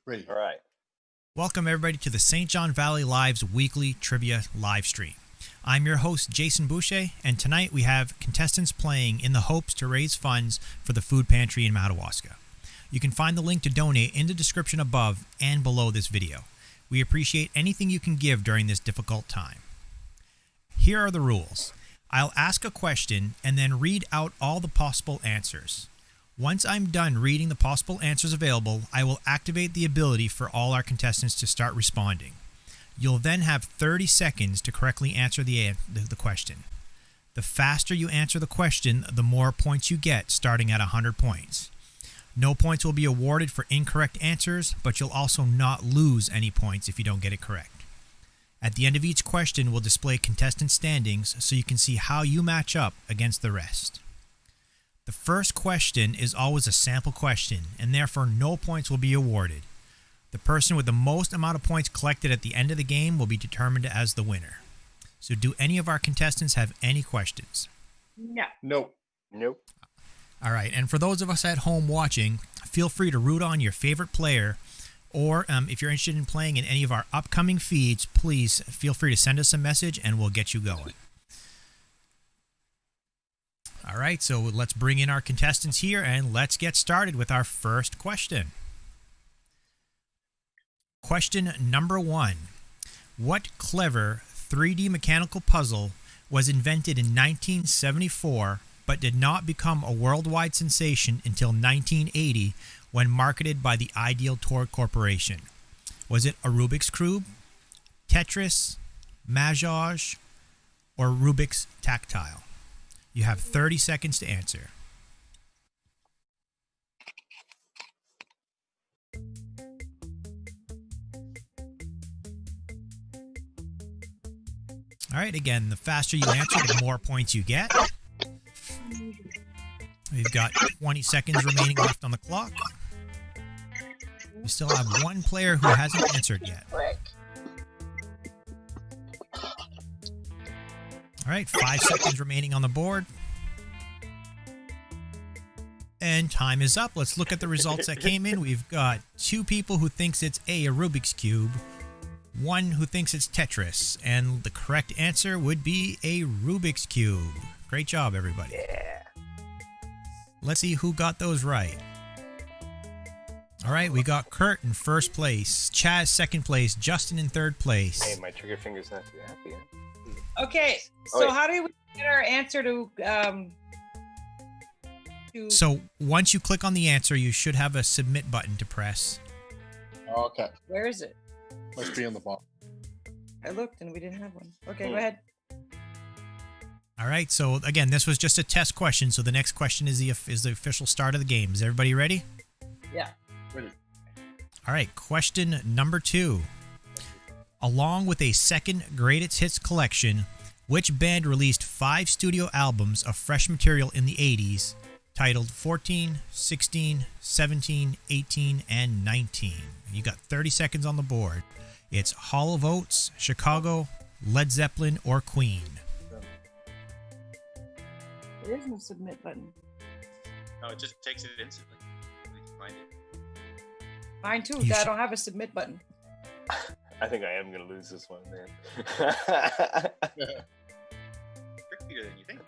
Ready. All right. Welcome everybody to the St. John Valley Live's weekly trivia live stream. I'm your host, Jason Boucher, and tonight we have contestants playing in the hopes to raise funds for the food pantry in Madawaska. You can find the link to donate in the description above and below this video. We appreciate anything you can give during this difficult time. Here are the rules. I'll ask a question and then read out all the possible answers. Once I'm done reading the possible answers available, I will activate the ability for all our contestants to start responding. You'll then have 30 seconds to correctly answer the question. The faster you answer the question, the more points you get, starting at 100 points. No points will be awarded for incorrect answers, but you'll also not lose any points if you don't get it correct. At the end of each question, we'll display contestant standings so you can see how you match up against the rest. The first question is always a sample question, and therefore no points will be awarded. The person with the most amount of points collected at the end of the game will be determined as the winner. So do any of our contestants have any questions? No. Nope. All right, and for those of us at home watching, feel free to root on your favorite player, or if you're interested in playing in any of our upcoming feeds, please feel free to send us a message and we'll get you going. All right, so let's bring in our contestants here and let's get started with our first question. Question number 1. What clever 3D mechanical puzzle was invented in 1974 but did not become a worldwide sensation until 1980 when marketed by the Ideal Toy Corporation? Was it a Rubik's Cube, Tetris, Mahjong, or Rubik's Tactile? You have 30 seconds to answer. All right, again, the faster you answer, the more points you get. We've got 20 seconds remaining left on the clock. We still have one player who hasn't answered yet. All right, 5 seconds remaining on the board. And time is up. Let's look at the results that came in. We've got 2 people who thinks it's a Rubik's Cube, 1 who thinks it's Tetris, and the correct answer would be a Rubik's Cube. Great job, everybody. Yeah. Let's see who got those right. All right, we got Kurt in first place, Chaz second place, Justin in third place. Hey, my trigger finger's not too happy. Okay, Oh, so yeah. how do we get our answer to So once you click on the answer, you should have a submit button to press. Okay. where is it? Must be on the bottom. I looked and we didn't have one. Okay, go ahead. All right, so again, this was just a test question, so the next question is the official start of the game. Is everybody ready? Yeah. Ready. All right, question number 2. Along with a second Greatest Hits collection, which band released 5 studio albums of fresh material in the 80s titled 14, 16, 17, 18, and 19? You got 30 seconds on the board. It's Hall of Oates, Chicago, Led Zeppelin, or Queen. There is no submit button. No, it just takes it instantly. We can find it. Mine too. You I should- don't have a submit button. I think I am going to lose this one, man. Trickier than you think.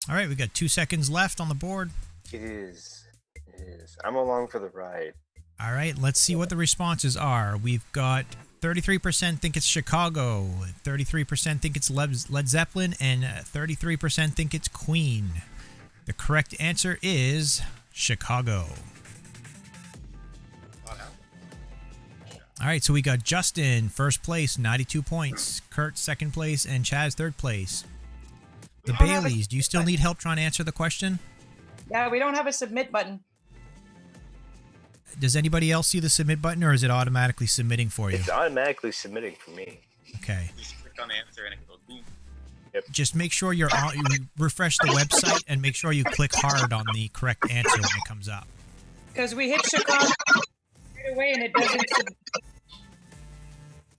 All right, we got 2 seconds left on the board. It is. I'm along for the ride. All right, let's see what the responses are. We've got 33% think it's Chicago, 33% think it's Led Zeppelin, and 33% think it's Queen. The correct answer is Chicago. All right, so we got Justin first place, 92 points, Kurt second place, and Chaz third place. The We don't have a- Baileys, do you still need help trying to answer the question? Yeah, we don't have a submit button. Does anybody else see the submit button, or is it automatically submitting for you? It's automatically submitting for me. Okay. You just click on the answer and it goes boom. Just make sure you refresh the website and make sure you click hard on the correct answer when it comes up. Because we hit Chicago right away and it doesn't submit.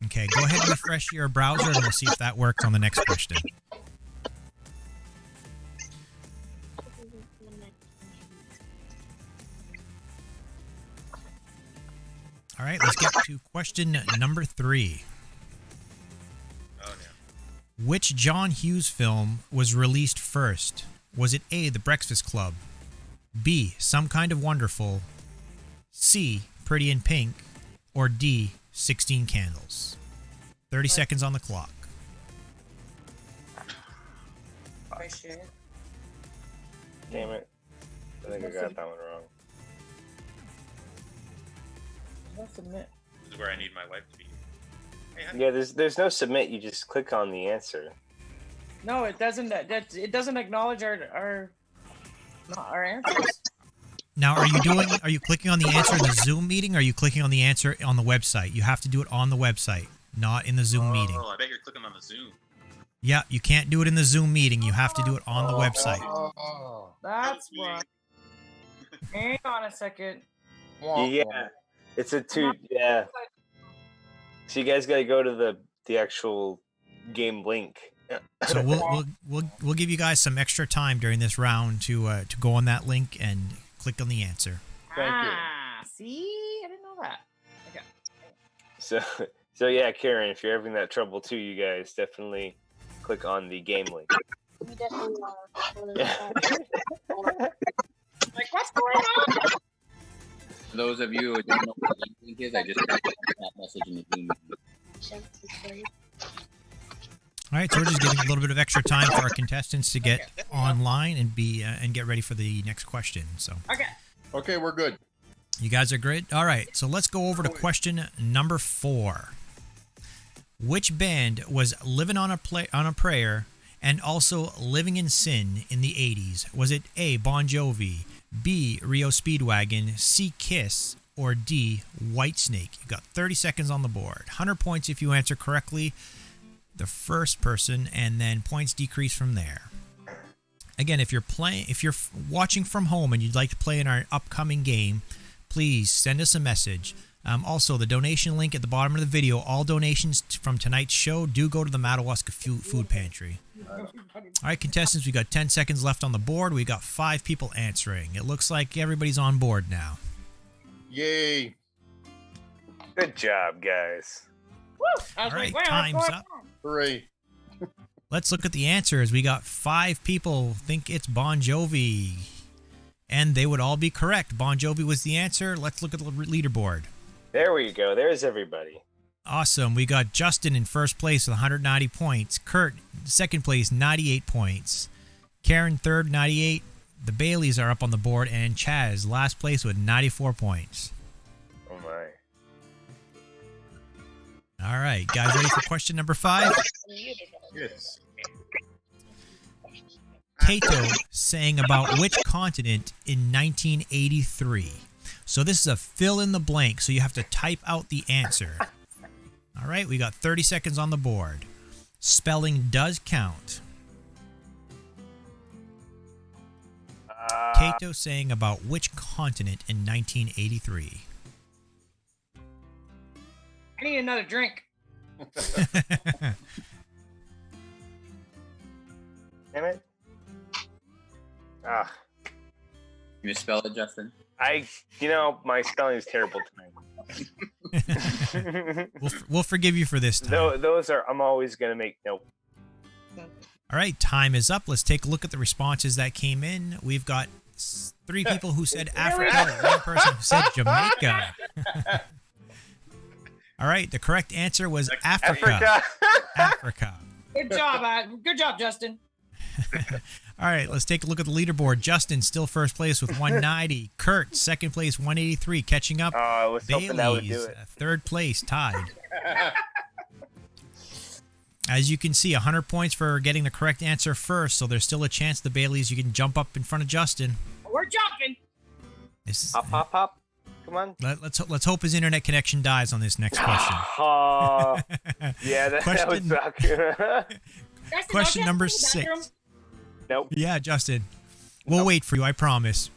Okay, go ahead and refresh your browser and we'll see if that works on the next question. All right, let's get to question number 3. Oh no. Which John Hughes film was released first? Was it A, The Breakfast Club, B, Some Kind of Wonderful, C, Pretty in Pink, or D, 16 Candles? 30 seconds on the clock. Oh, shit. Damn it. I think I got that one wrong. No submit. This is where I need my wife to be. Hey, honey. Yeah, there's no submit. You just click on the answer. No, it doesn't. It doesn't acknowledge our answers. Now, are you clicking on the answer in the Zoom meeting, or are you clicking on the answer on the website? You have to do it on the website, not in the Zoom meeting. Oh, I bet you're clicking on the Zoom. Yeah, you can't do it in the Zoom meeting. You have to do it on the website. Oh. That's why. Hang on a second. Yeah, it's a two. Yeah. So you guys got to go to the actual game link. So we'll give you guys some extra time during this round to go on that link and click on the answer. Thank you. See, I didn't know that. Okay. So yeah, Karen, if you're having that trouble too, you guys definitely click on the game link. We definitely Like, what's going on? For those of you who don't know what the link is, I just put that message in the Zoom meeting. All right, so we're just giving a little bit of extra time for our contestants to get online and and get ready for the next question. So Okay. Okay, we're good. you guys are great. All right, so let's go over to question number 4. Which band was living on a prayer and also living in sin in the 80s? Was it A, Bon Jovi, B, Rio Speedwagon, C, Kiss, or D, Whitesnake? You got 30 seconds on the board. 100 points if you answer correctly, the first person, and then points decrease from there. Again, if you're watching from home and you'd like to play in our upcoming game, please send us a message. Also, the donation link at the bottom of the video, all donations from tonight's show do go to the Madawaska Food Pantry. All right, contestants, we got 10 seconds left on the board. We got 5 people answering. It looks like everybody's on board now. Yay. Good job, guys. Woo! I was All right, like, wow, time's what's going up. on? Hooray. Let's look at the answers. We got 5 people think it's Bon Jovi, and they would all be correct. Bon Jovi was the answer. Let's look at the leaderboard. There we go. There's everybody. Awesome. We got Justin in first place with 190 points. Kurt, second place, 98 points. Karen, third, 98. The Baileys are up on the board. And Chaz, last place with 94 points. Oh, my. All right. Guys, ready for question number 5? Yes. Kato sang about which continent in 1983? So this is a fill in the blank, so you have to type out the answer. All right, we got 30 seconds on the board. Spelling does count. Kato sang about which continent in 1983? I need another drink. Damn it. Ah, Can you spell it, Justin? my spelling is terrible tonight. We'll forgive you for this time. Those are, I'm always going to make, nope. All right, time is up. Let's take a look at the responses that came in. We've got 3 people who said Africa, 1 person who said Jamaica. All right, the correct answer was Africa. Africa. Good job, Justin. All right, let's take a look at the leaderboard. Justin still first place with 190. Kurt, second place, 183, catching up. I was hoping that would do Bailey's it. third place, tied. As you can see, 100 points for getting the correct answer first, so there's still a chance the Baileys you can jump up in front of Justin. We're jumping. This is, Hop, hop, hop. Come on. let's hope his internet connection dies on this next question. Yeah, that would Question- suck. Justin, Question don't you number have to go to the bathroom? 6. Nope. Yeah, Justin. We'll wait for you, I promise.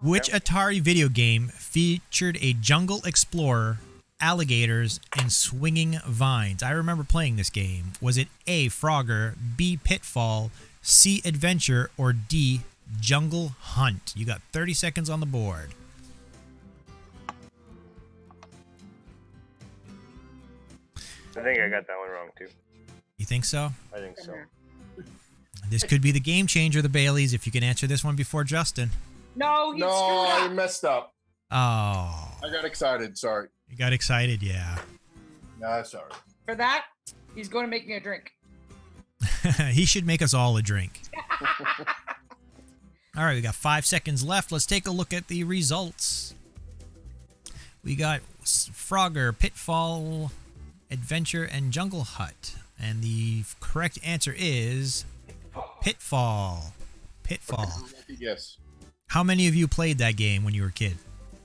Which Atari video game featured a jungle explorer, alligators, and swinging vines? I remember playing this game. Was it A, Frogger, B, Pitfall, C, Adventure, or D, Jungle Hunt? You got 30 seconds on the board. I think I got that one wrong too. You think so? I think so. This could be the game changer, the Baileys, if you can answer this one before Justin. No, he No, screwed I up. messed up. Oh, I got excited. Sorry. you got excited, yeah. Nah, sorry. For that, he's going to make me a drink. He should make us all a drink. All right, we got 5 seconds left. Let's take a look at the results. We got Frogger, Pitfall, Adventure, and Jungle Hut. And the correct answer is Pitfall. Pitfall. Yes, How many of you played that game when you were a kid?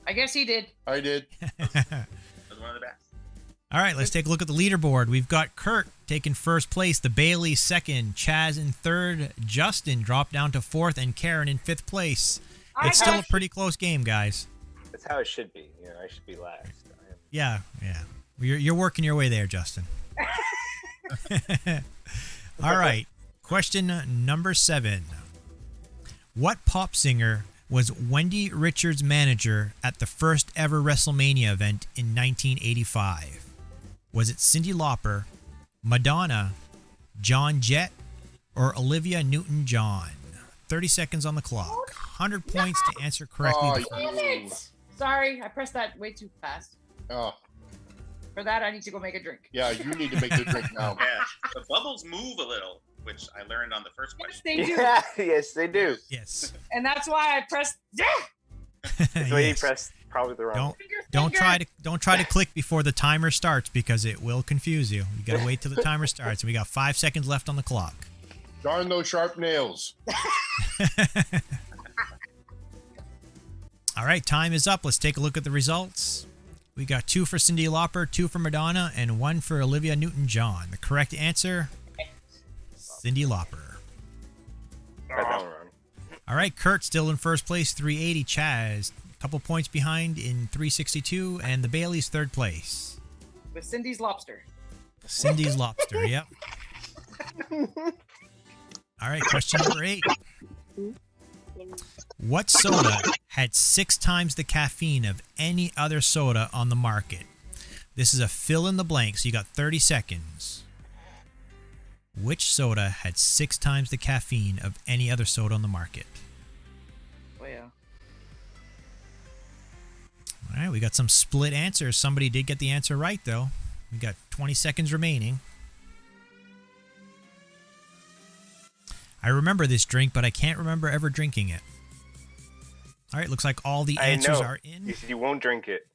I guess he did. I did. That was one of the best. All right, let's take a look at the leaderboard. We've got Kurt taking first place, the Bailey second, Chaz in third, Justin dropped down to fourth, and Karen in fifth place. It's still a pretty close game, guys. That's how it should be. You know, I should be last. Yeah. You're working your way there, Justin. All right, question number 7. What pop singer was Wendy Richards' manager at the first ever WrestleMania event in 1985? Was it Cyndi Lauper, Madonna, John Jett, or Olivia Newton-John? 30 seconds on the clock. 100 points to answer correctly. Oh, the first- Damn it! Sorry, I pressed that way too fast. Oh, For that, I need to go make a drink. yeah, you need to make the drink now. Yeah, the bubbles move a little, which I learned on the first Yes, question. they do. Yeah, yes, they do. Yes. And that's why I pressed. That's why you Yes. pressed probably the wrong. Don't try to click before the timer starts because it will confuse you. You gotta wait till the timer starts. We got 5 seconds left on the clock. Darn those sharp nails. All right, time is up. Let's take a look at the results. We got 2 for Cyndi Lauper, 2 for Madonna, and 1 for Olivia Newton-John. The correct answer, Cyndi Lauper. Got that one wrong. All right, Kurt still in first place, 380. Chaz, a couple points behind in 362, and the Bailey's third place. With Cindy's lobster. Cindy's Lobster, yep. All right, question number 8. What soda had 6 times the caffeine of any other soda on the market? This is a fill in the blank, so you got 30 seconds. Which soda had 6 times the caffeine of any other soda on the market? Oh, yeah. All right, we got some split answers. Somebody did get the answer right, though. We got 20 seconds remaining. I remember this drink, but I can't remember ever drinking it. All right, looks like all the answers are You in. said you won't drink it.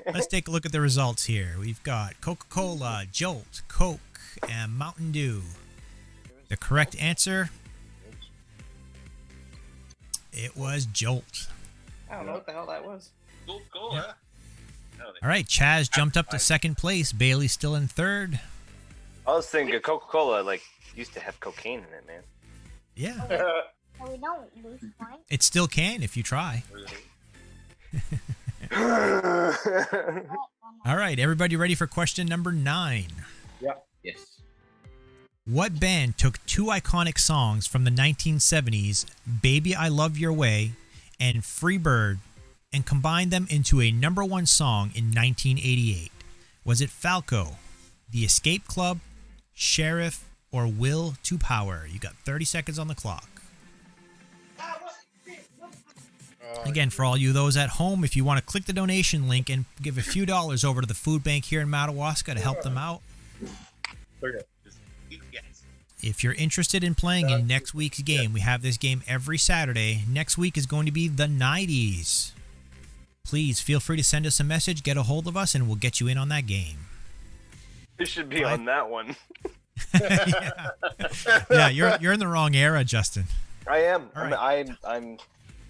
Let's take a look at the results here. We've got Coca-Cola, Jolt, Coke, and Mountain Dew. The correct answer, it was Jolt. I don't know what the hell that was. Coca-Cola. No, they- All right, Chaz jumped up to second place. Bailey's still in third. I was thinking Coca-Cola like used to have cocaine in it, man. Yeah, So we don't lose points. it still can if you try. All right, everybody ready for question number 9? Yes. What band took 2 iconic songs from the 1970s, Baby I Love Your Way and Freebird, and combined them into a #1 song in 1988? Was it Falco, The Escape Club, Sheriff, or Will to Power? You got 30 seconds on the clock. Again, for all you those at home, if you want to click the donation link and give a few dollars over to the food bank here in Madawaska to help them out. Yes. If you're interested in playing in next week's game, we have this game every Saturday. Next week is going to be the 90s. Please feel free to send us a message, get a hold of us, and we'll get you in on that game. You should be on that one. Yeah, you're in the wrong era, Justin. I am. All right. I'm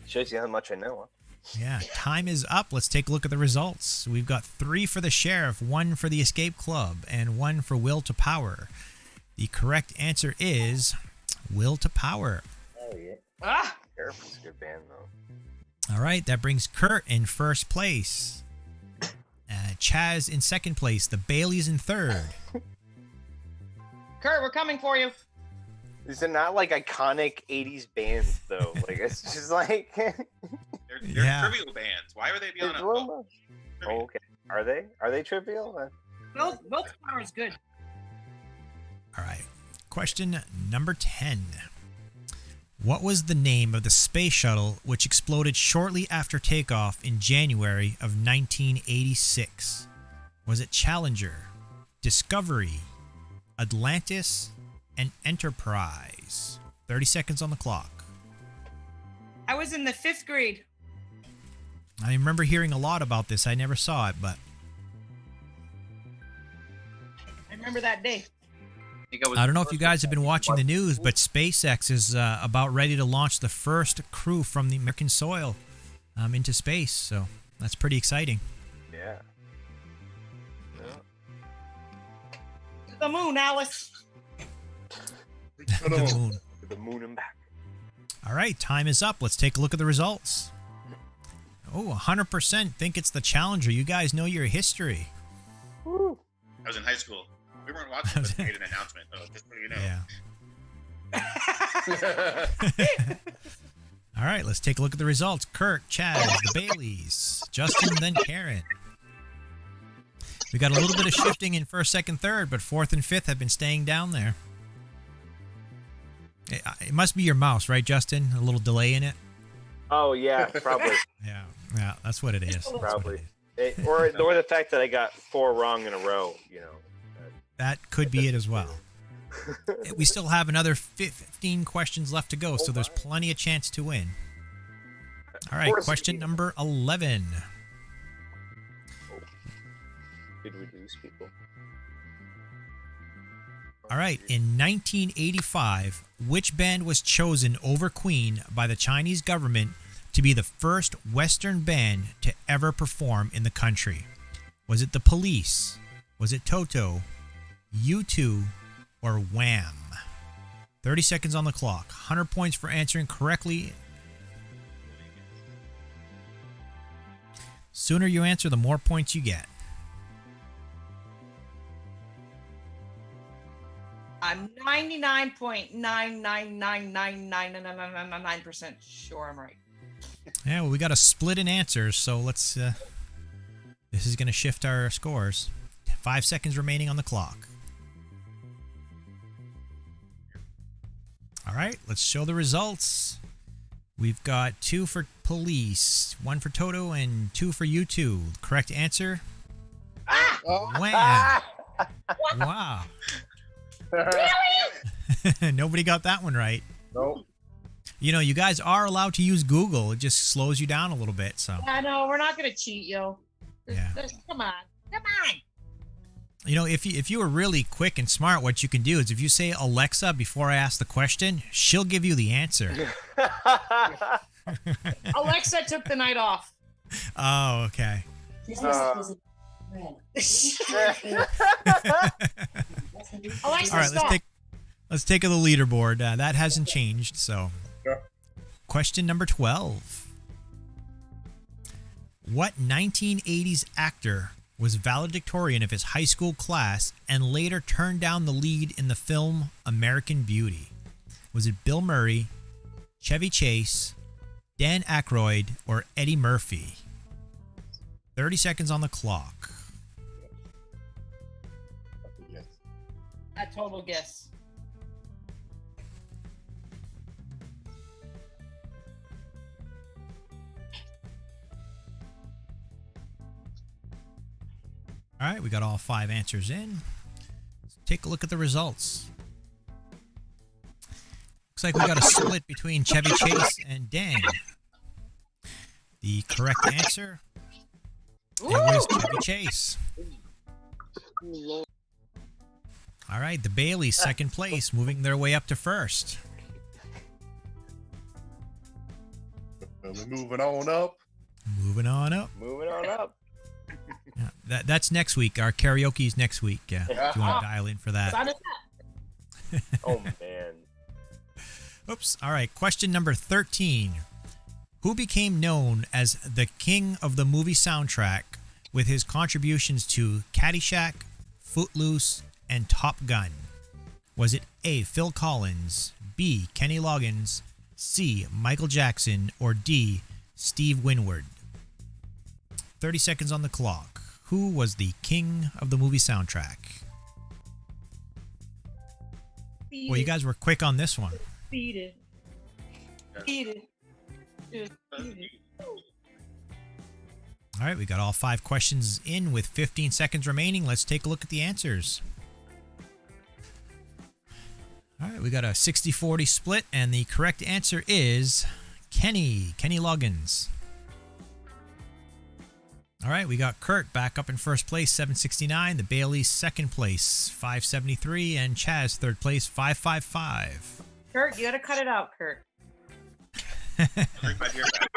shows you how much I know. Yeah, time is up. Let's take a look at the results. We've got 3 for the Sheriff, 1 for the Escape Club, and 1 for Will to Power. The correct answer is Will to Power. Oh yeah. Ah! Sheriff is a good band though. All right, that brings Kurt in first place. Chaz in second place. The Baileys in third. Kurt, we're coming for you. These are not like iconic 80s bands though. Like it's just like They're Yeah. trivial bands. Why would they be on a Oh, okay. Are they trivial? Both are good. All right. Question number 10. What was the name of the space shuttle which exploded shortly after takeoff in January of 1986? Was it Challenger, Discovery, Atlantis, and Enterprise? 30 seconds on the clock. I was in the 5th grade. I remember hearing a lot about this. I never saw it, but I remember that day. I don't know if you guys have been watching the news, but SpaceX is about ready to launch the first crew from the American soil into space. So that's pretty exciting. Yeah. The moon, Alice. The moon. The moon and back. All right, time is up. Let's take a look at the results. Oh, 100% think it's the Challenger. You guys know your history. I was in high school. We weren't watching, but they made an announcement. Oh, just so you know. Yeah. All right, let's take a look at the results. Kurt, Chad, the Baileys, Justin, then Karen. We got a little bit of shifting in first, second, third, but fourth and fifth have been staying down there. It must be your mouse, right, Justin? A little delay in it? Oh yeah, probably. Yeah, that's what it is. That's what Probably. it is. Or the fact that I got 4 wrong in a row, you know. That could be it as well. We still have another 15 questions left to go, so there's plenty of chance to win. All right, question number 11. Did we lose people? All right, in 1985, which band was chosen over Queen by the Chinese government to be the first Western band to ever perform in the country? Was it The Police? Was it Toto? U2? Or Wham? 30 seconds on the clock. 100 points for answering correctly. Sooner you answer, the more points you get. I'm 99.9999999% sure I'm right. Yeah, well, we got a split in answers, so let's. This is going to shift our scores. 5 seconds remaining on the clock. All right, let's show the results. We've got 2 for Police, 1 for Toto, and 2 for U2. Correct answer? Wham! Wow. Nobody got that one right. Nope. You know, you guys are allowed to use Google. It just slows you down a little bit. So I know we're not gonna cheat, yo. Yeah. Come on. You know, if you were really quick and smart, what you can do is if you say Alexa before I ask the question, she'll give you the answer. Alexa took the night off. Oh, okay. Alexa, All right, stop. let's take the leaderboard. That hasn't changed. So, Sure. Question number 12. What 1980s actor was valedictorian of his high school class and later turned down the lead in the film American Beauty? Was it Bill Murray, Chevy Chase, Dan Aykroyd, or Eddie Murphy? 30 seconds on the clock. Yes. A total guess. All right, we got all 5 answers in. Let's take a look at the results. Looks like we got a split between Chevy Chase and Dan. The correct answer, it was Chevy Chase. All right, the Baileys, second place, moving their way up to first. We're moving on up. Moving on up. Moving on up. Yeah, that's next week. Our karaoke's next week. Yeah, if you want to dial in for that. Sign us up. Oh man. Oops. All right. Question number 13. Who became known as the king of the movie soundtrack with his contributions to Caddyshack, Footloose, and Top Gun? Was it A, Phil Collins, B, Kenny Loggins, C, Michael Jackson, or D, Steve Winwood? 30 seconds on the clock. Who was the king of the movie soundtrack? Beat Well, you it, guys were quick on this one. beat it. Beat it. Just beat it. All right, we got all 5 questions in with 15 seconds remaining. Let's take a look at the answers. All right, we got a 60-40 split, and the correct answer is Kenny Loggins. All right, we got Kurt back up in first place, 769. The Baileys second place, 573, and Chaz third place, 555. Kurt, you gotta cut it out, Kurt. Drink my beer back.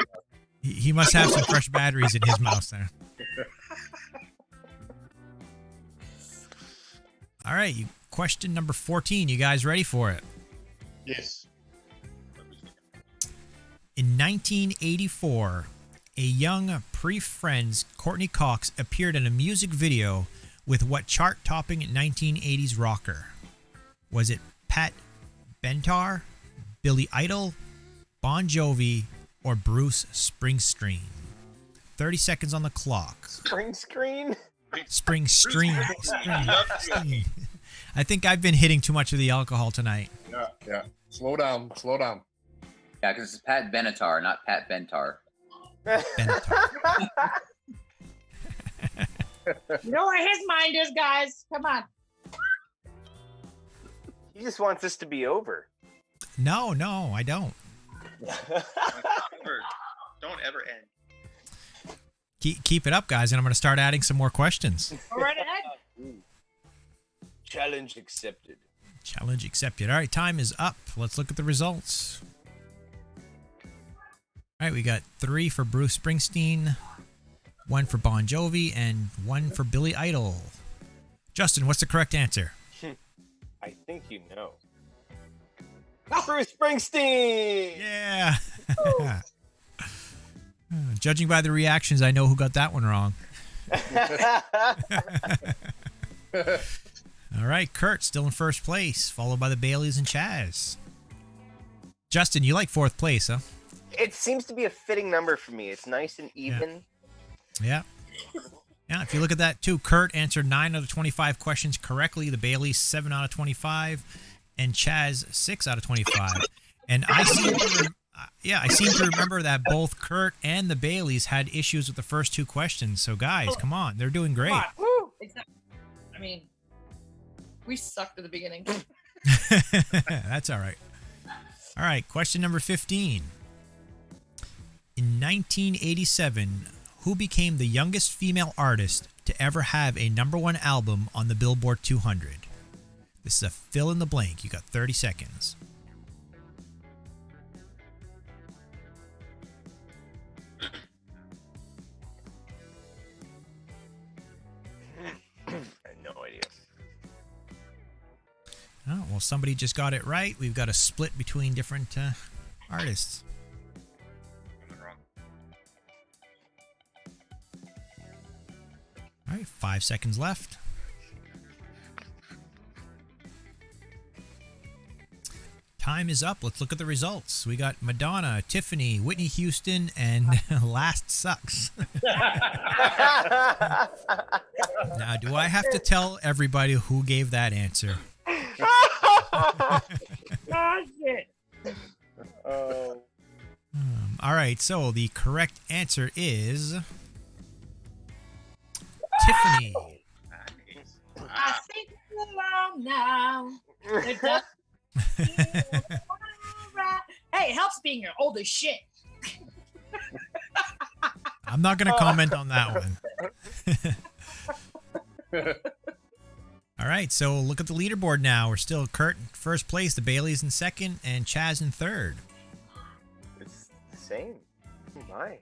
He must have some fresh batteries in his mouth there. All right, question number 14. You guys ready for it? Yes. In 1984, a young pre-Friends Courtney Cox appeared in a music video with what chart-topping 1980s rocker? Was it Pat Benatar, Billy Idol, Bon Jovi, or Bruce Springsteen? 30 seconds on the clock. Spring screen? Springsteen. I think I've been hitting too much of the alcohol tonight. Yeah. Slow down. Yeah, because it's Pat Benatar, not Pat Bentar. Benatar. You know where his mind is, guys. Come on. He just wants this to be over. No, I don't. Don't ever end. Keep it up, guys, and I'm going to start adding some more questions. Go right ahead. Challenge accepted. Challenge accepted. All right, time is up. Let's look at the results. All right, we got 3 for Bruce Springsteen, 1 for Bon Jovi, and 1 for Billy Idol. Justin, what's the correct answer? I think you know. Bruce Springsteen! Yeah. Judging by the reactions, I know who got that one wrong. All right, Kurt still in first place, followed by the Baileys and Chaz. Justin, you like 4th place, huh? It seems to be a fitting number for me. It's nice and even. Yeah. Yeah, if you look at that too, Kurt answered 9 out of 25 questions correctly. The Baileys 7 out of 25, and Chaz 6 out of 25. And I seem to remember that both Kurt and the Baileys had issues with the first 2 questions. So guys, come on, they're doing great. Come on. Woo. I mean, we sucked at the beginning. That's all right. All right, question number 15. In 1987, who became the youngest female artist to ever have a #1 album on the Billboard 200? This is a fill in the blank. You got 30 seconds. I have no idea. Oh, well, somebody just got it right. We've got a split between different artists. I'm wrong. All right, 5 seconds left. Time is up. Let's look at the results. We got Madonna, Tiffany, Whitney Houston, and Last Sucks. Now, do I have to tell everybody who gave that answer? Oh, shit. All right, so the correct answer is Tiffany. Nice. I think it's along now. It does- Hey, it helps being you're old as shit. I'm not going to comment on that one. All right, so look at the leaderboard now. We're still Kurt in first place, the Baileys in second, and Chaz in third. It's the same. Oh my.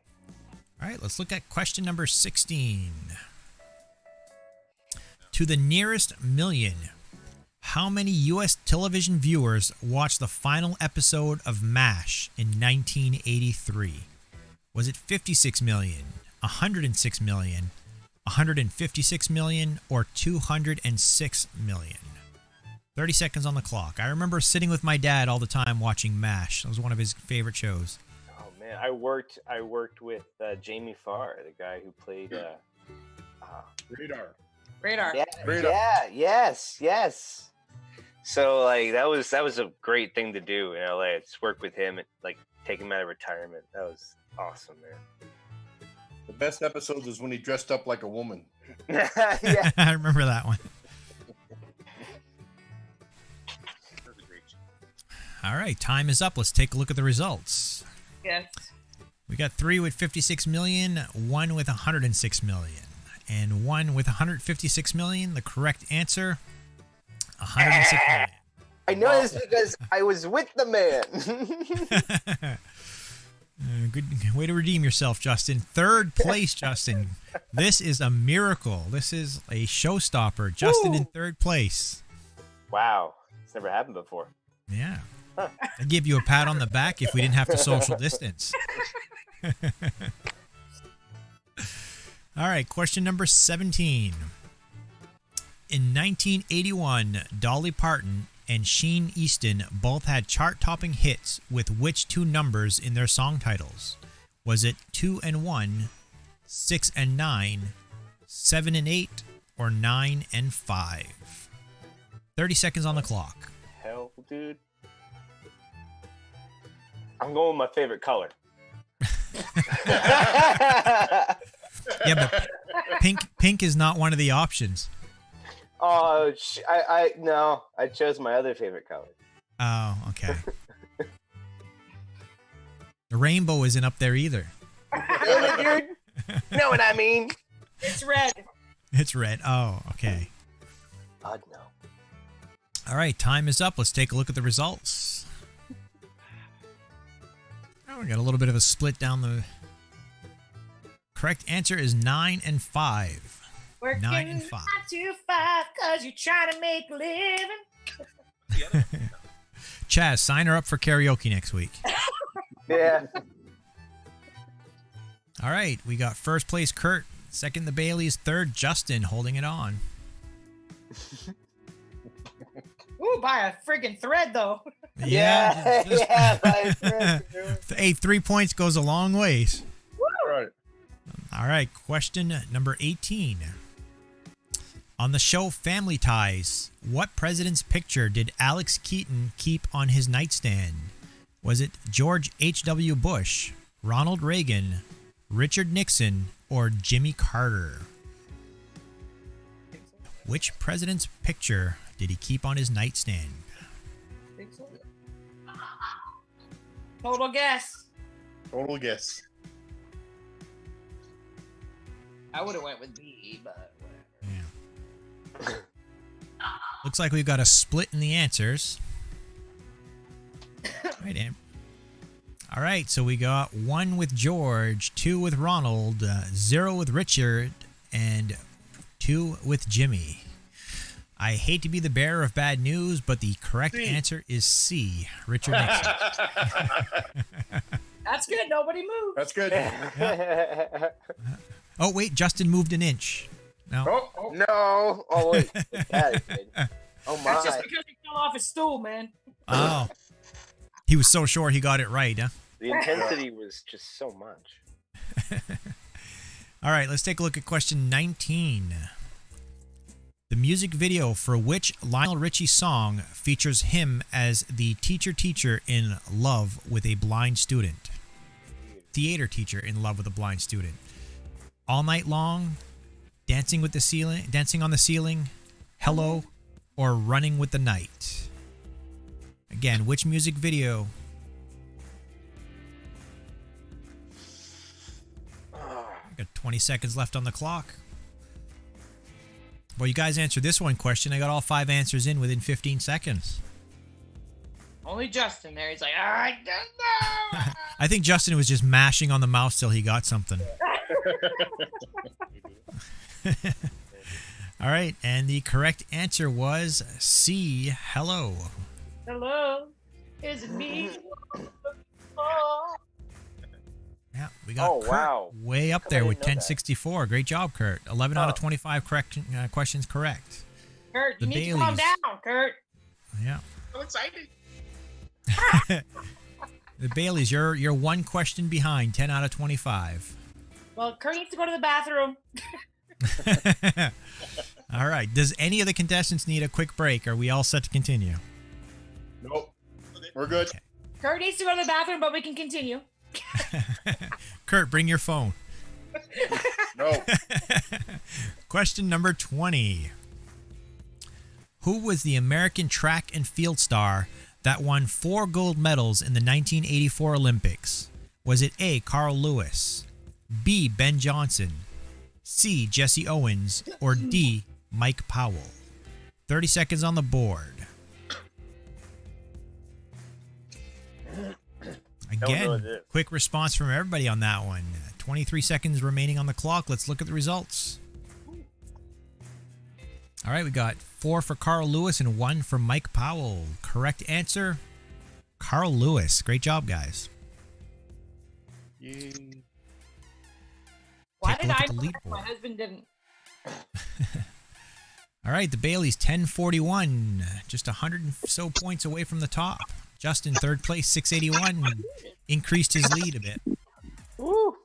All right, let's look at question number 16. To the nearest million, how many U.S. television viewers watched the final episode of MASH in 1983? Was it 56 million, 106 million, 156 million, or 206 million? 30 seconds on the clock. I remember sitting with my dad all the time watching MASH. That was one of his favorite shows. Oh man, I worked with Jamie Farr, the guy who played Radar. Radar. Yeah, Radar. yes. So like that was a great thing to do in LA. Just work with him and like take him out of retirement. That was awesome, The best episodes is when he dressed up like a woman. man. Yeah. I remember that one. That was a great show. All right, time is up. Let's take a look at the results. Yes. We got 3 with 56 million, 1 with 106 million, and 1 with 156 million. The correct answer, 106 million. I know this because I was with the man. Good way to redeem yourself, Justin. Third place, Justin. This is a miracle. This is a showstopper. Justin in third place. Wow, it's never happened before. Yeah. I'd give you a pat on the back if we didn't have to social distance. All right, question number 17. In 1981, Dolly Parton and Sheen Easton both had chart-topping hits with which two numbers in their song titles? Was it 2 and 1, 6 and 9, 7 and 8, or 9 and 5? 30 seconds on the clock. Hell, dude. I'm going with my favorite color. Yeah, but pink is not one of the options. Oh, no, I chose my other favorite color. Oh, okay. The rainbow isn't up there either. Really, dude? Know what I mean? It's red. It's red. Oh, okay. God, no. All right, time is up. Let's take a look at the results. Oh, we got a little bit of a split down the... Correct answer is 9 and 5. Working 9 and 5. 9 to 5 because you're trying to make a living. The other one. Chaz, sign her up for karaoke next week. Yeah. All right, we got first place Kurt, second the Baileys, third Justin holding it on. Ooh, by a friggin' thread, though. Yeah. just- yeah. My friend, dude. Hey, 3 points goes a long ways. All right. All right, question number 18. On the show Family Ties, what president's picture did Alex Keaton keep on his nightstand? Was it George H.W. Bush, Ronald Reagan, Richard Nixon, or Jimmy Carter? Which president's picture did he keep on his nightstand? Total guess. Total guess. I would have went with B, but whatever. Yeah. Looks like we've got a split in the answers. Right, Am. All right, so we got 1 with George, 2 with Ronald, 0 with Richard, and 2 with Jimmy. I hate to be the bearer of bad news, but the correct answer is C, Richard Nixon. That's good. Nobody moved. That's good. Oh, wait, Justin moved an inch. No. Oh, No. Oh, wait. That is good. Oh, That's just my. because he fell off his stool, man. Oh. He was so sure he got it right, huh? The intensity was just so much. All right, let's take a look at question 19. The music video for which Lionel Richie song features him as the teacher in love with a blind student? Theater teacher in love with a blind student. All Night Long, Dancing on the Ceiling, Hello, or Running with the Night? Again, which music video? Got 20 seconds left on the clock. Well, you guys answered this one question. I got all 5 answers in within 15 seconds. Only Justin there. He's like, I don't know. I think Justin was just mashing on the mouse till he got something. All right, and the correct answer was C, Hello. Hello. Is it me? Oh. Yeah, we got Oh, Kurt wow. way up How come there I with didn't know that? 1064. Great job, Kurt. 11 out of Oh. 25 correct questions correct. Kurt, The you need to calm Baileys. down, Kurt. Yeah. So excited. The Baileys, you're 1 question behind, 10 out of 25. Well, Kurt needs to go to the bathroom. All right. Does any of the contestants need a quick break? Are we all set to continue? Nope. We're good. Kurt needs to go to the bathroom, but we can continue. Kurt, bring your phone. No. Question number 20. Who was the American track and field star that won 4 gold medals in the 1984 Olympics? Was it A, Carl Lewis, B, Ben Johnson, C, Jesse Owens, or D, Mike Powell? 30 seconds on the board. Again, quick response from everybody on that one. 23 seconds remaining on the clock. Let's look at the results. All right, we got 4 for Carl Lewis and 1 for Mike Powell. Correct answer, Carl Lewis. Great job, guys. Yay. Why Take a did look I at the know leaderboard. that? My husband didn't. All right, the Baileys 1041, just 100 and so points away from the top. Justin, third place, 681, increased his lead a bit. Woo. All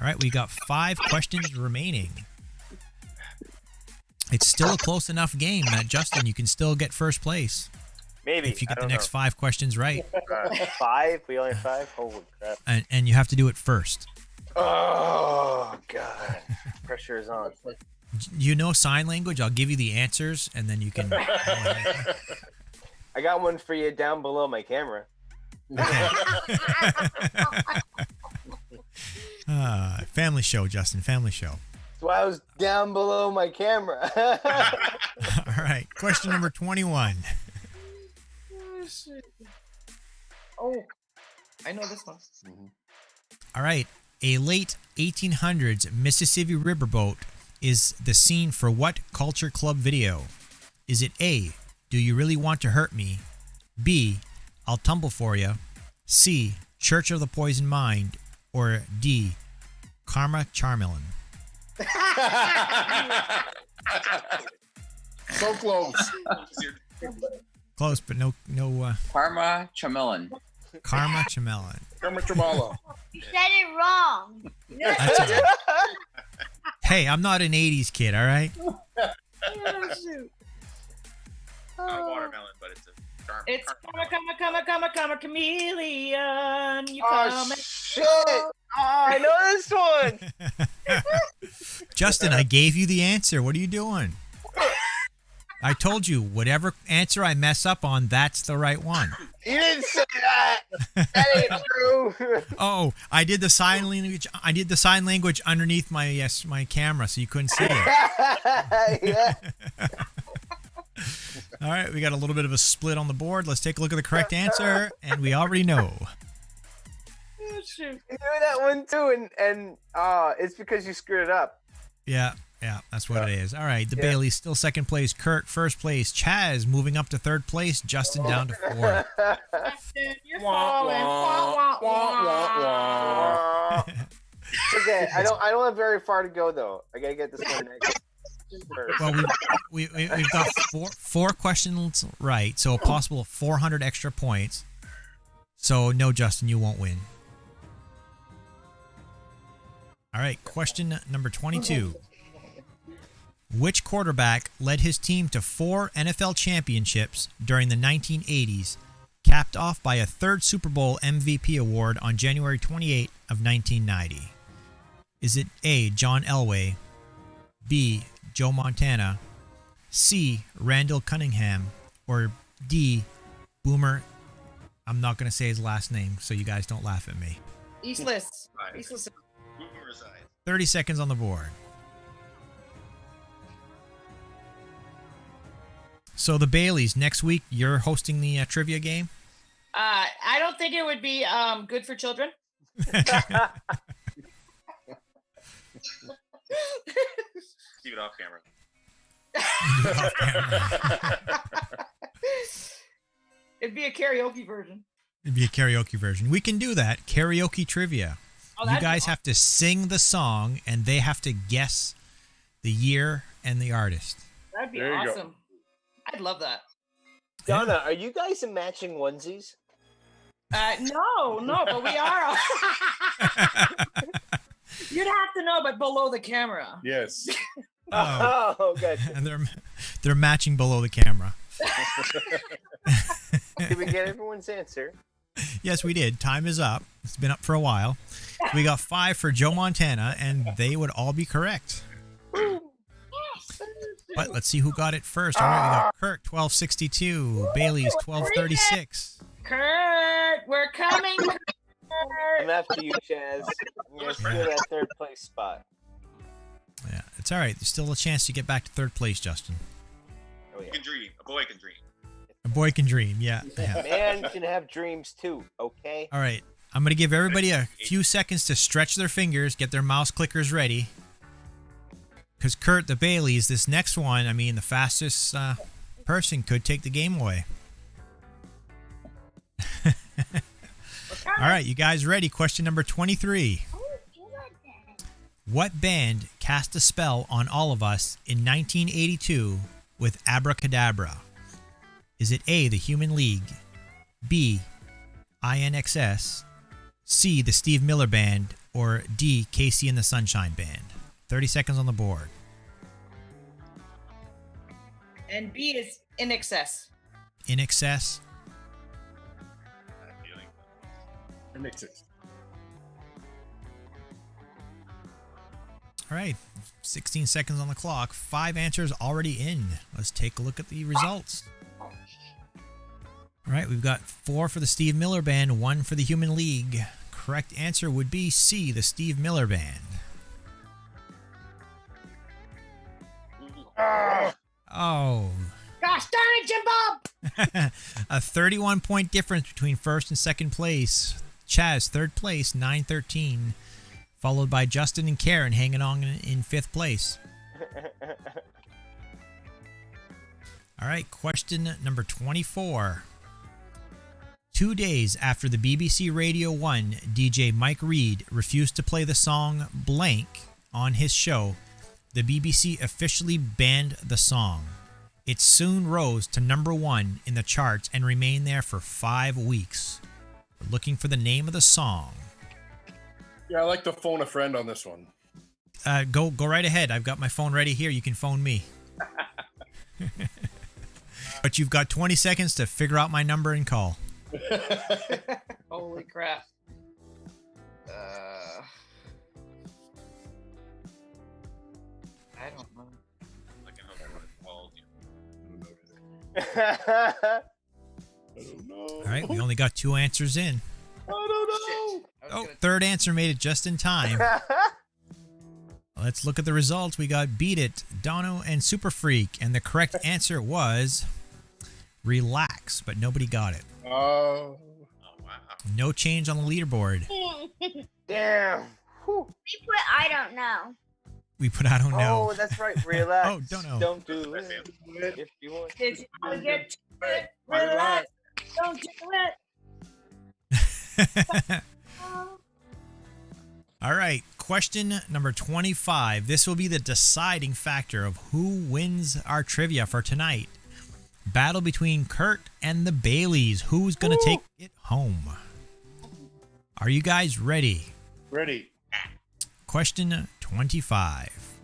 right, we got 5 questions remaining. It's still a close enough game that, Justin, you can still get first place Maybe. if you I get the don't next 5 questions right. know. 5? We only have 5? Holy crap. And you have to do it first. Oh, God. Pressure is on. You know sign language? I'll give you the answers, and then you can... I got one for you down below my camera. Family show, Justin, family show. That's why I was down below my camera. All right, question number 21. Oh, I know this one. All right, a late 1800s Mississippi riverboat is the scene for what culture club video? Is it A, Do You Really Want to Hurt Me? B, I'll Tumble For You? C, Church of the Poison Mind? Or D, Karma Charmelin? So close. Close, but no Parma Chamelin. Karma Charmelin. Kermit Tramala. You said it wrong. That's all right. Hey, I'm not an 80s kid, all right? Not a watermelon, but it's a charm. It's come, chameleon. You Oh, come. shit. Oh, I know this one. Justin, I gave you the answer. What are you doing? I told you, whatever answer I mess up on, that's the right one. You didn't say that. That ain't true. Oh, I did the sign language. I did the sign language underneath my camera, so you couldn't see it. Yeah. All right, we got a little bit of a split on the board. Let's take a look at the correct answer, and we already know. Oh, shoot. You knew that one too, and it's because you screwed it up. Yeah, that's what it is. All right, the Bailey's still second place. Kurt first place. Chaz moving up to third place. Justin down to fourth. Justin, you're falling. Wah, wah, wah. It's okay. I don't have very far to go though. I gotta get this one next. First. Well, we've got four questions right, so a possible 400 extra points. So no, Justin, you won't win. All right, question number 22. Which quarterback led his team to 4 NFL championships during the 1980s, capped off by a 3rd Super Bowl MVP award on January 28 of 1990? Is it A, John Elway, B, Joe Montana, C, Randall Cunningham, or D, Boomer? I'm not going to say his last name, so you guys don't laugh at me. Eastless. Right. Eastless. Boomer's eyes. 30 seconds on the board. So the Baileys, next week, you're hosting the trivia game? I don't think it would be good for children. Keep it off camera. It'd be a karaoke version. It'd be a karaoke version. We can do that. Karaoke trivia. Oh, You that'd be guys awesome. have to sing the song, and they have to guess the year and the artist. That'd be There you go. awesome. I'd love that. Donna, are you guys in matching onesies? No, but we are. You'd have to know, but below the camera. Yes. Oh, Oh, good. and they're matching below the camera. Did we get everyone's answer? Yes, we did. Time is up. It's been up for a while. We got 5 for Joe Montana, and they would all be correct. But let's see who got it first. All right, we got Kurt 1262, Bailey's 1236. Kurt, we're coming. Kurt. I'm after you, Chaz. You're still that third place spot. Yeah, it's all right. There's still a chance to get back to third place, Justin. Oh, You yeah. can dream. A boy can dream. A boy can dream. Yeah. Man can have dreams too, okay? All right. I'm going to give everybody a few seconds to stretch their fingers, get their mouse clickers ready. Because Kurt, the Baileys, this next one, I mean, the fastest person could take the game away. All right, you guys ready? Question number 23. What band cast a spell on all of us in 1982 with Abracadabra? Is it A, the Human League, B, INXS, C, the Steve Miller Band, or D, Casey and the Sunshine Band? 30 seconds on the board. And B is in excess. In excess. I have a feeling. It makes sense. All right, 16 seconds on the clock. 5 answers already in. Let's take a look at the results. All right, we've got 4 for the Steve Miller Band, 1 for the Human League. Correct answer would be C, the Steve Miller Band. Oh. Gosh darn it, Jim Bob! A 31-point difference between first and second place. Chaz, third place, 913. Followed by Justin and Karen hanging on in fifth place. All right, question number 24. 2 days after the BBC Radio 1 DJ Mike Reed refused to play the song Blank on his show, the BBC officially banned the song. It soon rose to number 1 in the charts and remained there for 5 weeks. We're looking for the name of the song. Yeah, I like to phone a friend on this one. Go right ahead. I've got my phone ready here. You can phone me. But you've got 20 seconds to figure out my number and call. Holy crap. I don't know. I can hope everyone calls you. I don't know. All right, we only got 2 answers in. I don't know. Oh, third answer made it just in time. Let's look at the results. We got Beat It, Dono, and Super Freak, and the correct answer was Relax, but nobody got it. Oh. Oh, wow. No change on the leaderboard. Damn. Whew. We put I don't know. We put I don't know. Oh, that's right. Relax. Oh, don't know. Don't do That's it. it. If you want. If you get to it, relax. Don't do it. All right, question number 25. This will be the deciding factor of who wins our trivia for tonight. Battle between Kurt and the Baileys. Who's going to take it home? Are you guys ready? Ready. Question 25.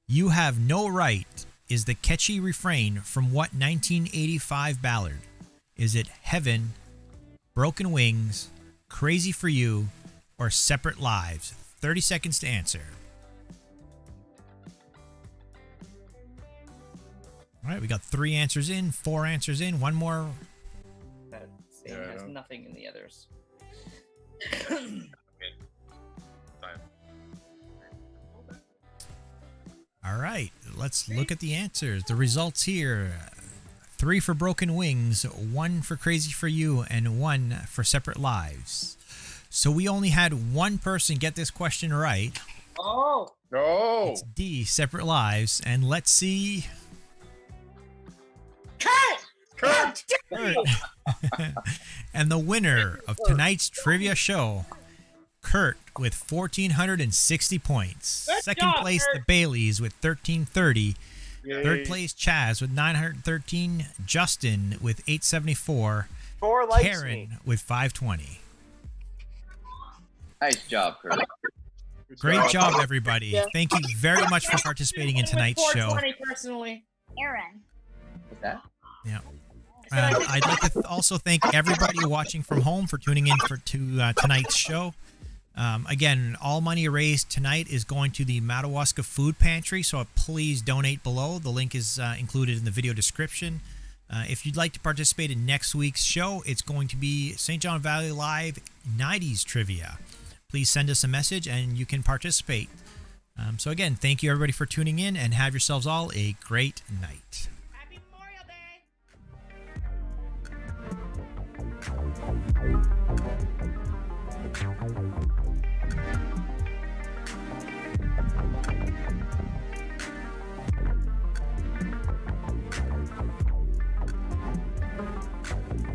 You Have No Right is the catchy refrain from what 1985 ballad? Is it Heaven, Broken Wings, Crazy for You, or Separate Lives? 30 seconds to answer. All right, we got 3 answers in, 4 answers in, 1 more. That same Yeah, I has know. nothing in the others. Time. All right, let's look at the answers. The results here. 3 for Broken Wings, 1 for Crazy for You, and 1 for Separate Lives. So we only had 1 person get this question right. Oh, Oh. It's D, Separate Lives. And let's see. Kurt! Kurt. And the winner of tonight's trivia show, Kurt, with 1,460 points. Good Second job, place, Kurt. the Baileys with 1,330. Yay. Third place, Chaz with 913. Justin with 874. 4 likes Karen me. with 520. Nice job, Kurt. Great job, everybody. Yeah. Thank you very much for participating in tonight's show. 420 personally. Aaron. What's that? Yeah. I'd like to also thank everybody watching from home for tuning in to tonight's show. Again, all money raised tonight is going to the Madawaska Food Pantry, so please donate below. The link is included in the video description. If you'd like to participate in next week's show, it's going to be St. John Valley Live 90s Trivia. Please send us a message and you can participate. So again, thank you everybody for tuning in and have yourselves all a great night.